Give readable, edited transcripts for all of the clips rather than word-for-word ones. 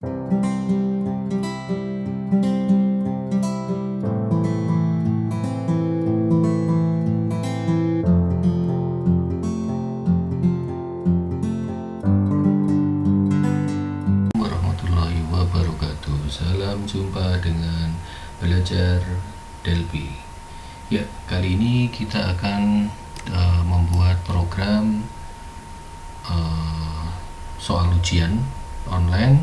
Warahmatullahi wabarakatuh. Salam jumpa dengan belajar Delphi. Ya, kali ini kita akan membuat program soal ujian online,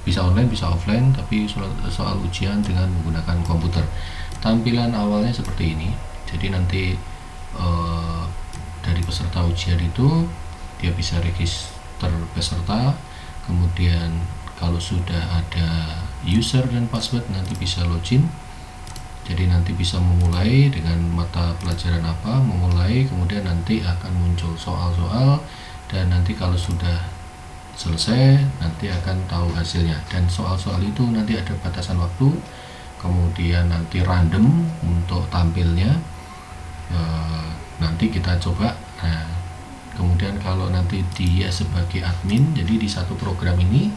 bisa offline, tapi soal ujian dengan menggunakan komputer. Tampilan awalnya seperti ini. Jadi nanti dari peserta ujian itu dia bisa register peserta, kemudian kalau sudah ada user dan password nanti bisa login. Jadi nanti bisa memulai dengan mata pelajaran apa, kemudian nanti akan muncul soal-soal, dan nanti kalau sudah selesai nanti akan tahu hasilnya. Dan soal-soal itu nanti ada batasan waktu, kemudian nanti random untuk tampilnya. Nanti kita coba. Nah, kemudian kalau nanti dia sebagai admin, jadi di satu program ini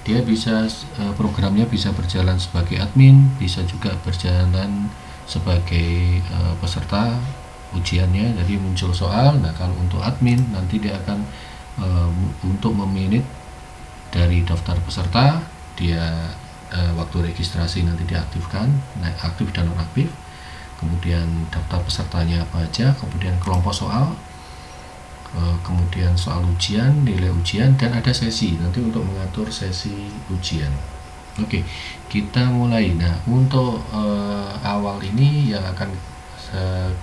dia bisa programnya bisa berjalan sebagai admin, bisa juga berjalan sebagai peserta ujiannya. Jadi muncul soal. Nah, kalau untuk admin nanti dia akan untuk memanage dari daftar peserta, dia waktu registrasi nanti diaktifkan, aktif dan nonaktif, kemudian daftar pesertanya apa aja, kemudian kelompok soal, kemudian soal ujian, nilai ujian, dan ada sesi nanti untuk mengatur sesi ujian. Oke, kita mulai. Nah, untuk awal ini yang akan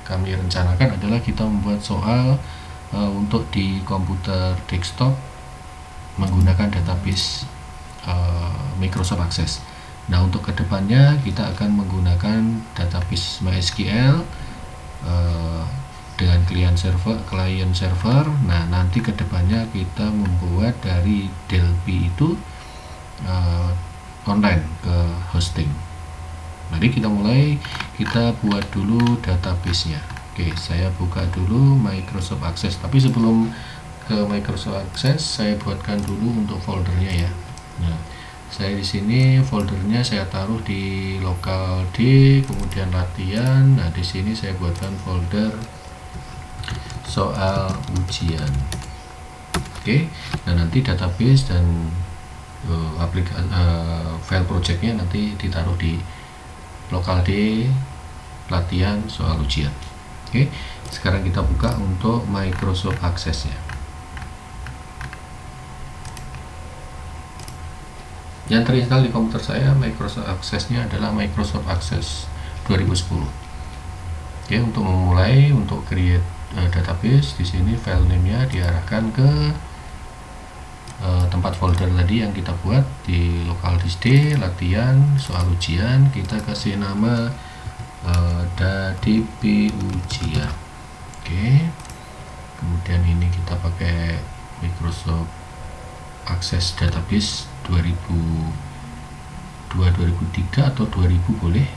kami rencanakan adalah kita membuat soal untuk di komputer desktop menggunakan database Microsoft Access. Nah, untuk kedepannya kita akan menggunakan database MySQL dengan client server. Nah, nanti kedepannya kita membuat dari Delphi itu online ke hosting. Mari kita mulai. Kita buat dulu database-nya. Oke, saya buka dulu Microsoft Access. Tapi sebelum ke Microsoft Access, saya buatkan dulu untuk foldernya ya. Nah, saya di sini foldernya saya taruh di local D, kemudian latihan. Nah, di sini saya buatkan folder soal ujian. Oke, nah nanti database dan file projectnya nanti ditaruh di local D latihan soal ujian. Oke, sekarang kita buka untuk Microsoft Access-nya. Yang terinstall di komputer saya Microsoft Access-nya adalah Microsoft Access 2010. Oke, untuk memulai, untuk create database, di sini file name-nya diarahkan ke tempat folder tadi yang kita buat di local disk D latihan soal ujian. Kita kasih nama DP ujian. Oke, kemudian ini kita pakai Microsoft Access Database 2002, 2003 atau 2000 boleh,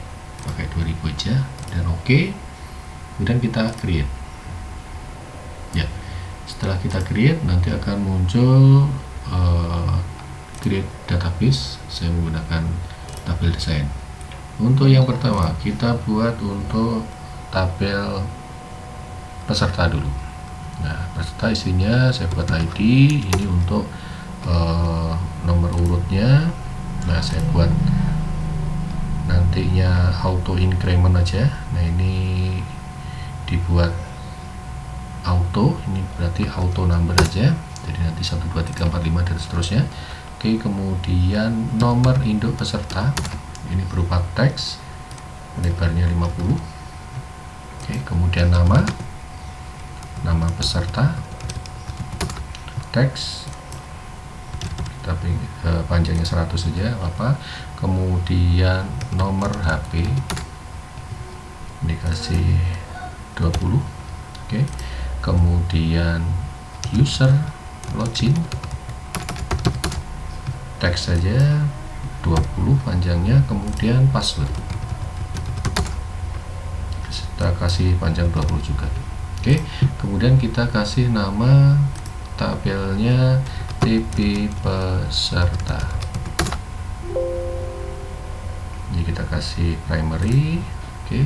pakai 2000 aja, dan oke. Kemudian kita create. Ya, setelah kita create nanti akan muncul create database. Saya menggunakan tabel desain. Untuk yang pertama kita buat untuk tabel peserta dulu. Nah, peserta isinya saya buat ID, ini untuk nomor urutnya. Nah, saya buat nantinya auto increment aja. Nah, ini dibuat auto, ini berarti auto number aja, jadi nanti 1, 2, 3, 4, 5 dan seterusnya. Oke, kemudian nomor induk peserta ini berupa teks, lebarnya 50. Oke, kemudian nama peserta, teks, tapi panjangnya 100 saja apa. Kemudian nomor HP dikasih 20. Oke, kemudian user login, teks saja 20 panjangnya, kemudian password kita kasih panjang 20 juga. Oke, kemudian kita kasih nama tabelnya TP peserta. kasih primary. Oke,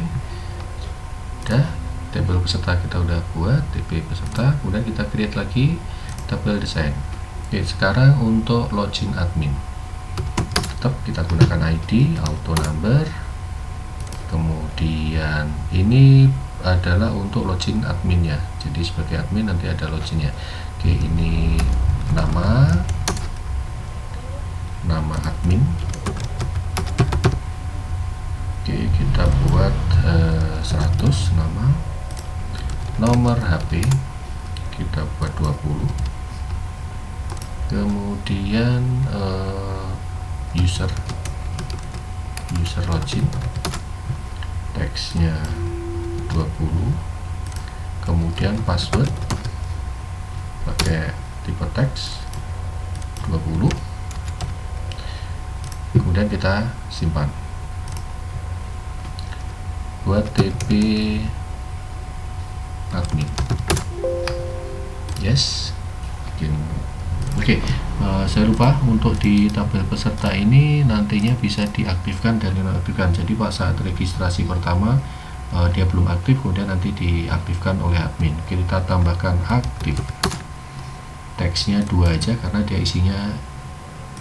udah, tabel peserta kita udah buat, TP peserta. Kemudian kita create lagi tabel desain. Oke, sekarang untuk login admin, tetap kita gunakan ID, auto number. Kemudian ini adalah untuk login adminnya, jadi sebagai admin nanti ada loginnya. Oke, ini nama admin. Oke, kita buat 100 nama. Nomor HP kita buat 20. Kemudian user login, teksnya 20. Kemudian password pakai tipe teks 20. Kemudian kita simpan. Buat TP admin, yes. Oke, saya lupa untuk di tabel peserta ini nantinya bisa diaktifkan dan dinonaktifkan. Jadi pas saat registrasi pertama dia belum aktif, kemudian nanti diaktifkan oleh admin. Kita tambahkan aktif, teksnya 2 aja karena dia isinya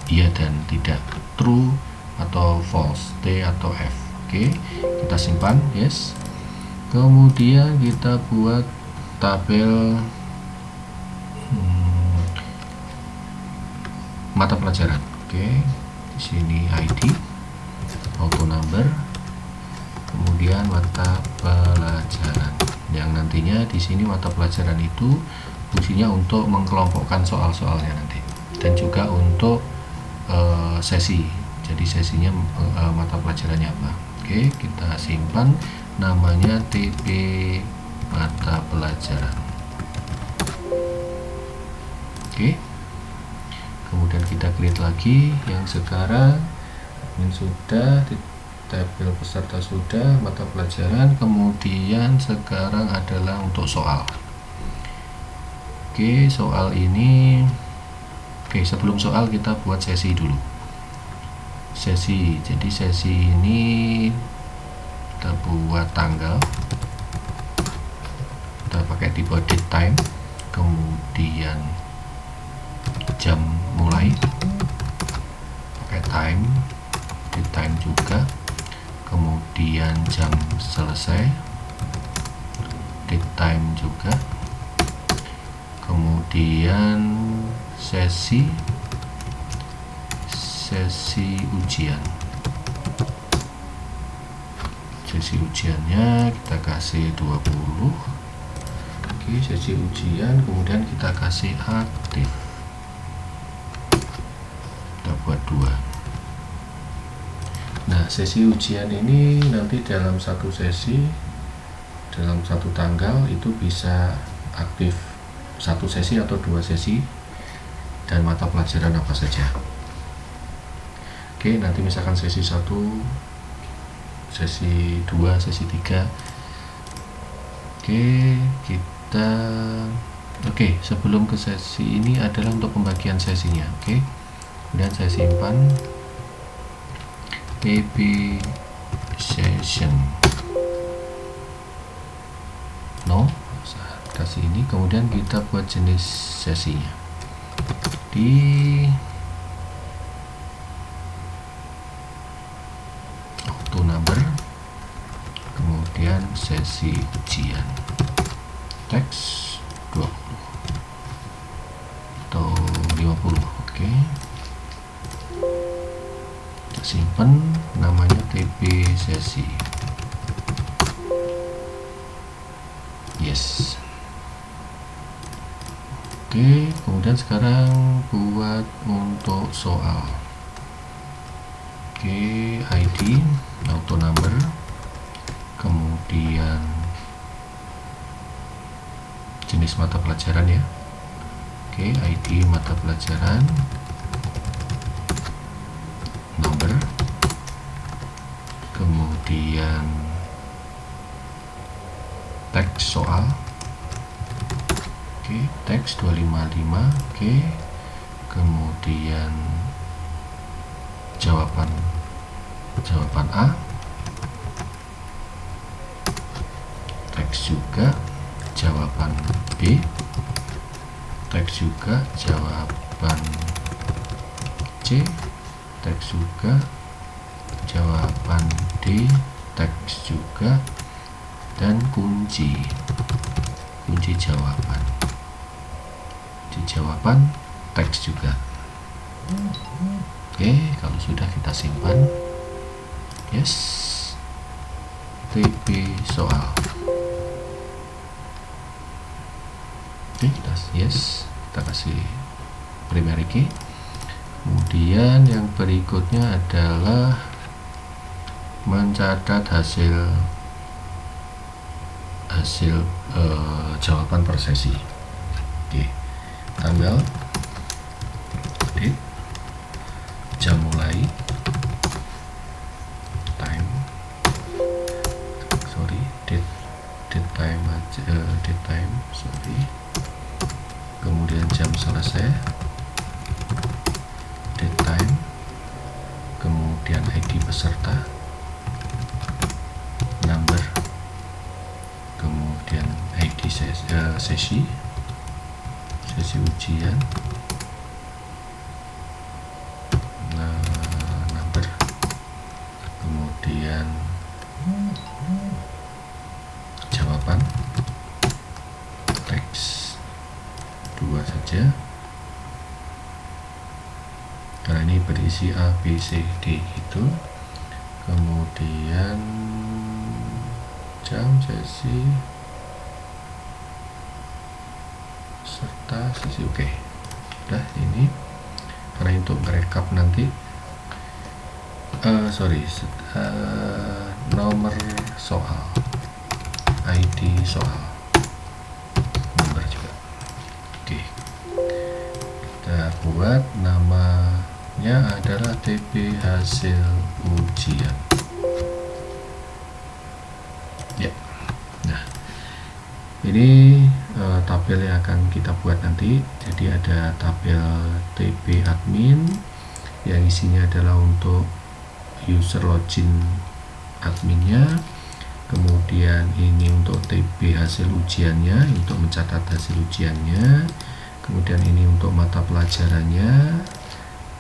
iya dan tidak, true atau false, T atau F. Oke, kita simpan, yes. Kemudian kita buat tabel mata pelajaran. Oke, di sini ID, auto number, kemudian mata pelajaran. Yang nantinya di sini mata pelajaran itu fungsinya untuk mengkelompokkan soal-soalnya nanti, dan juga untuk sesi. Jadi sesinya mata pelajarannya apa. Oke, kita simpan, namanya TP mata pelajaran. Oke, kemudian kita create lagi. Yang sekarang admin sudah, di tabel peserta sudah, mata pelajaran. Kemudian sekarang adalah untuk soal. Oke, soal ini, oke, sebelum soal kita buat sesi dulu. Sesi, jadi sesi ini kita buat tanggal, kita pakai tipe date time, kemudian jam mulai pakai time, date time juga, kemudian jam selesai, date time juga, kemudian sesi ujian. Sesi ujiannya kita kasih 20. Oke, sesi ujian, kemudian kita kasih aktif, kita buat 2. Nah, sesi ujian ini nanti dalam satu sesi, dalam satu tanggal itu bisa aktif 1 sesi atau 2 sesi, dan mata pelajaran apa saja. Oke, nanti misalkan sesi 1, sesi 2, sesi 3. Oke, sebelum ke sesi ini adalah untuk pembagian sesinya. Oke, kemudian saya simpan TP session, no, saya kasih ini. Kemudian kita buat jenis sesinya di number, kemudian sesi ujian, teks 20 atau 50. Oke, simpan, namanya TP sesi, yes. Oke, kemudian sekarang buat untuk soal. Oke, ID, auto number, kemudian jenis mata pelajaran ya. Oke, ID mata pelajaran, number, kemudian teks soal. Oke, teks 255. Oke, kemudian jawaban A, teks juga jawaban B, teks juga jawaban C, teks juga jawaban D, teks juga, dan kunci jawaban. Kunci jawaban teks juga. Oke, kalau sudah kita simpan. Yes. TP soal. Oke, kita kasih primary key. Kemudian yang berikutnya adalah mencatat hasil jawaban per sesi. Oke, tanggal, date, jam mulai, date time, kemudian jam selesai, date time, kemudian ID peserta, number, kemudian ID sesi ujian, number, kemudian jawaban teks 2 saja karena ini berisi A, B, C, D gitu. Kemudian jam sesi serta sesi. Oke, udah ini karena untuk merekap nanti nomor soal, ID soal, nomor juga. Oke, kita buat namanya adalah TP hasil ujian ya. Nah, ini tabel yang akan kita buat nanti. Jadi ada tabel TP admin yang isinya adalah untuk user login adminnya, kemudian ini untuk TP hasil ujiannya, untuk mencatat hasil ujiannya, kemudian ini untuk mata pelajarannya,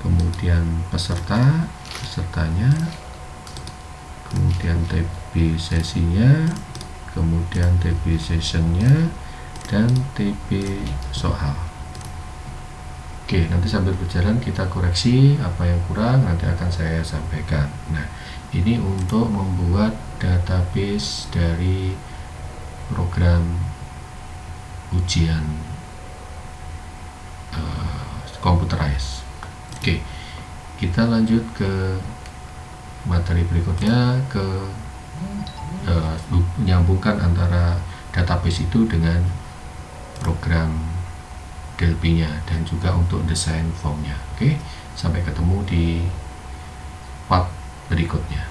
kemudian pesertanya, kemudian TP sesinya, kemudian TP sessionnya, dan TP soal. Oke, nanti sambil berjalan kita koreksi apa yang kurang, nanti akan saya sampaikan. Nah, ini untuk membuat database dari program ujian computerized. Oke, kita lanjut ke materi berikutnya, ke menyambungkan antara database itu dengan program Delphi-nya dan juga untuk desain formnya. Oke, sampai ketemu di part berikutnya.